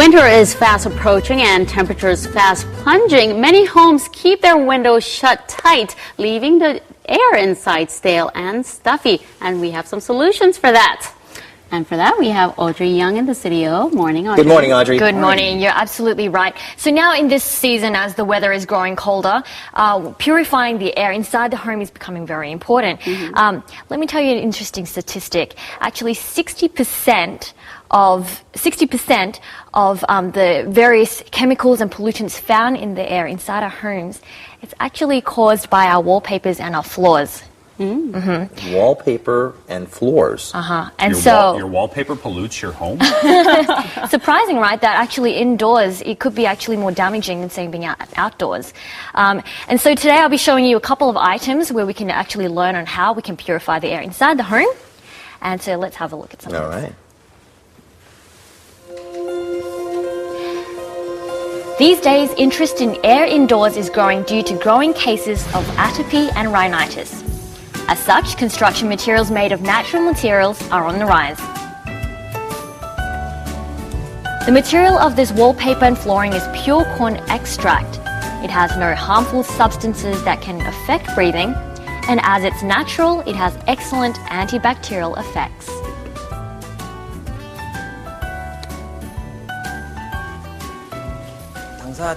Winter is fast approaching and temperatures fast plunging. Many homes keep their windows shut tight, leaving the air inside stale and stuffy. And we have some solutions for that. And for that, we have Audrey Young in the studio. Morning, Audrey. Good morning, Audrey. Good morning. You're absolutely right. So now in this season, as the weather is growing colder, purifying the air inside the home is becoming very important. Let me tell you an interesting statistic. Actually, 60% of the various chemicals and pollutants found in the air inside our homes, it's actually caused by our wallpapers and our floors. Wallpaper and floors. And your wallpaper pollutes your home? Surprising, right? That actually indoors, it could be actually more damaging than, say, being outdoors. And so today I'll be showing you a couple of items where we can actually learn on how we can purify the air inside the home. And so let's have a look at some of these. All right. These days, interest in air indoors is growing due to growing cases of atopy and rhinitis. As such, construction materials made of natural materials are on the rise. The material of this wallpaper and flooring is pure corn extract. It has no harmful substances that can affect breathing, and as it's natural, it has excellent antibacterial effects.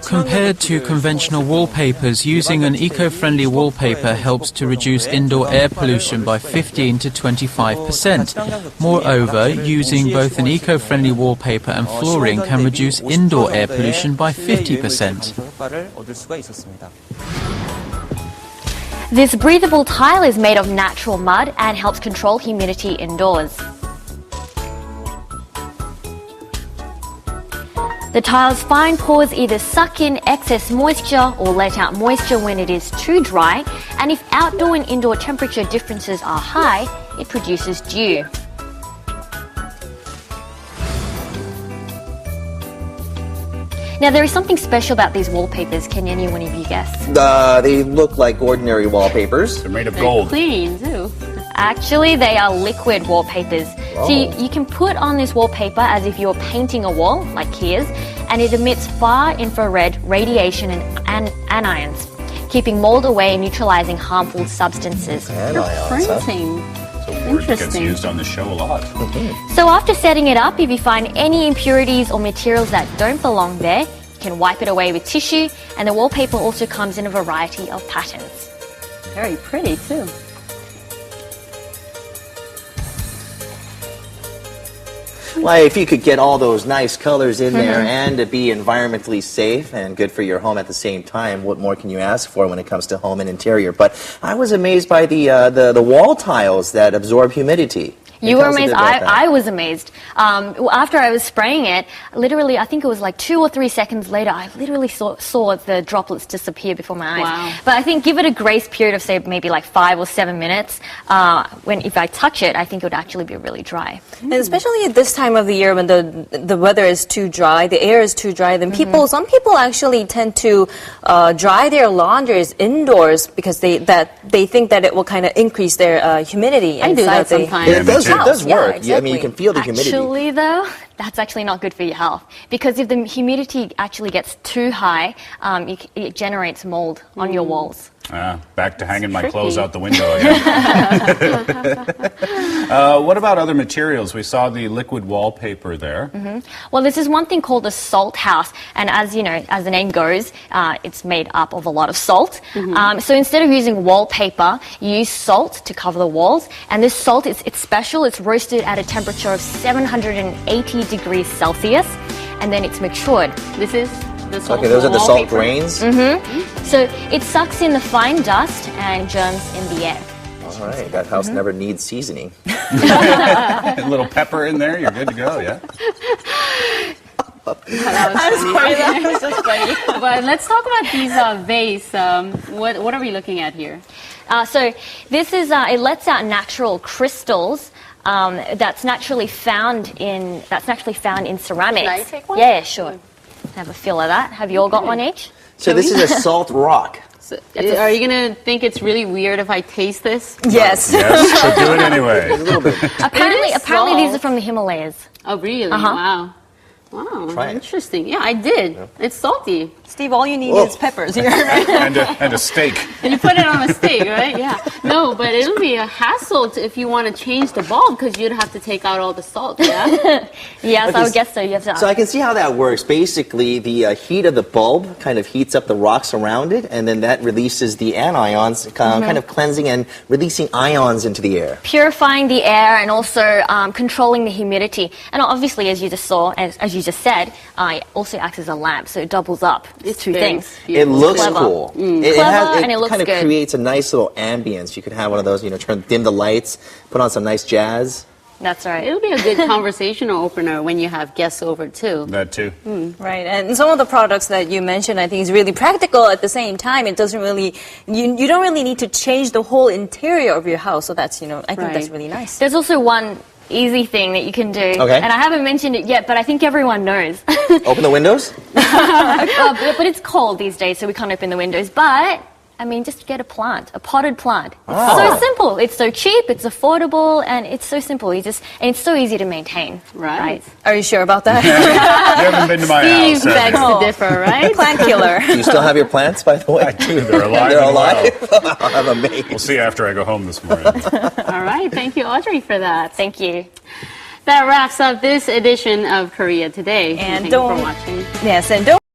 Compared to conventional wallpapers, using an eco-friendly wallpaper helps to reduce indoor air pollution by 15 to 25%. Moreover, using both an eco-friendly wallpaper and flooring can reduce indoor air pollution by 50%. This breathable tile is made of natural mud and helps control humidity indoors. The tile's fine pores either suck in excess moisture or let out moisture when it is too dry, and if outdoor and indoor temperature differences are high, it produces dew. Now, there is something special about these wallpapers. Can any one of you guess? They look like ordinary wallpapers. They're made of gold. Clean, too. Actually, they are liquid wallpapers. So you can put on this wallpaper as if you're painting a wall, like here's, and it emits far infrared radiation and anions, keeping mold away and neutralizing harmful substances. Printing. So word that gets used on the show a lot. So after setting it up, if you find any impurities or materials that don't belong there, you can wipe it away with tissue, and the wallpaper also comes in a variety of patterns. Very pretty, too. Well, if you could get all those nice colors in there and to be environmentally safe and good for your home at the same time, what more can you ask for when it comes to home and interior? But I was amazed by the wall tiles that absorb humidity. You were amazed. I was amazed. After I was spraying it, literally, I think it was like 2 or 3 seconds later, I literally saw the droplets disappear before my eyes. Wow. But I think give it a grace period of, say, maybe like 5 or 7 minutes. If I touch it, I think it would actually be really dry. And especially at this time of the year when the weather is too dry, the air is too dry, then some people actually tend to dry their laundries indoors because they think that it will kind of increase their humidity. I do that sometimes. It does work. Yeah, exactly. I mean, you can feel the humidity. Actually, though, that's actually not good for your health, because if the humidity actually gets too high, it generates mold on your walls. Back to hanging my clothes out the window again. What about other materials? We saw the liquid wallpaper there. Well, this is one thing called a salt house, and as you know, as the name goes, it's made up of a lot of salt. So instead of using wallpaper, you use salt to cover the walls, and this salt it's special. It's roasted at a temperature of 780 degrees Celsius, and then it's matured. This is the salt. Okay, those are the salt wallpaper. grains. So it sucks in the fine dust and germs in the air. All right, that house never needs seasoning. A little pepper in there, you're good to go, yeah? That was just funny. But let's talk about these vase. What are we looking at here? So this is it lets out natural crystals that's naturally found in ceramics. Can I take one? Yeah, sure. Have a feel of that. Have you all got one each? So this is a salt rock. So, are you going to think it's really weird if I taste this? Yes. Yes, so do it anyway. A little bit. Apparently salt. these are from the Himalayas. Oh, really? Wow. Wow, Try it. interesting. Yeah, I did. It's salty. Steve, all you need Whoa. is peppers here, right? And a steak. And you put it on a steak, right? Yeah. No, but it'll be a hassle if you want to change the bulb because you'd have to take out all the salt, yeah? Yes, Okay, I would guess so. You have to. So I can see how that works. Basically, the heat of the bulb kind of heats up the rocks around it, and then that releases the anions, kind of cleansing and releasing ions into the air. Purifying the air and also controlling the humidity. And obviously, as you just saw, as you just said, it also acts as a lamp, so it doubles up. It's two things. It looks Clever. cool. Clever, and it looks kind of good. creates a nice little ambience. You could have one of those, dim the lights, put on some nice jazz. That's right. It'll be a good conversational opener when you have guests over, too. That too. Right, and some of the products that you mentioned, I think, is really practical at the same time. It doesn't really, you don't really need to change the whole interior of your house. So that's, I think that's really nice. There's also one easy thing that you can do. Okay. And I haven't mentioned it yet, but I think everyone knows. Open the windows? But it's cold these days, so we can't open the windows. But, I mean, just get a plant, a potted plant. It's so simple. It's so cheap, it's affordable, and it's so simple. And it's so easy to maintain. Right. Are you sure about that? You haven't been to my Steve house. have begs you? to differ, right? Plant killer. Do you still have your plants, by the way? I do. They're alive. They're and well. alive? I'm amazed. We'll see after I go home this morning. All right. Thank you, Audrey, for that. Thank you. That wraps up this edition of Korea Today. And Thanks for don't- watching. Yes, and don't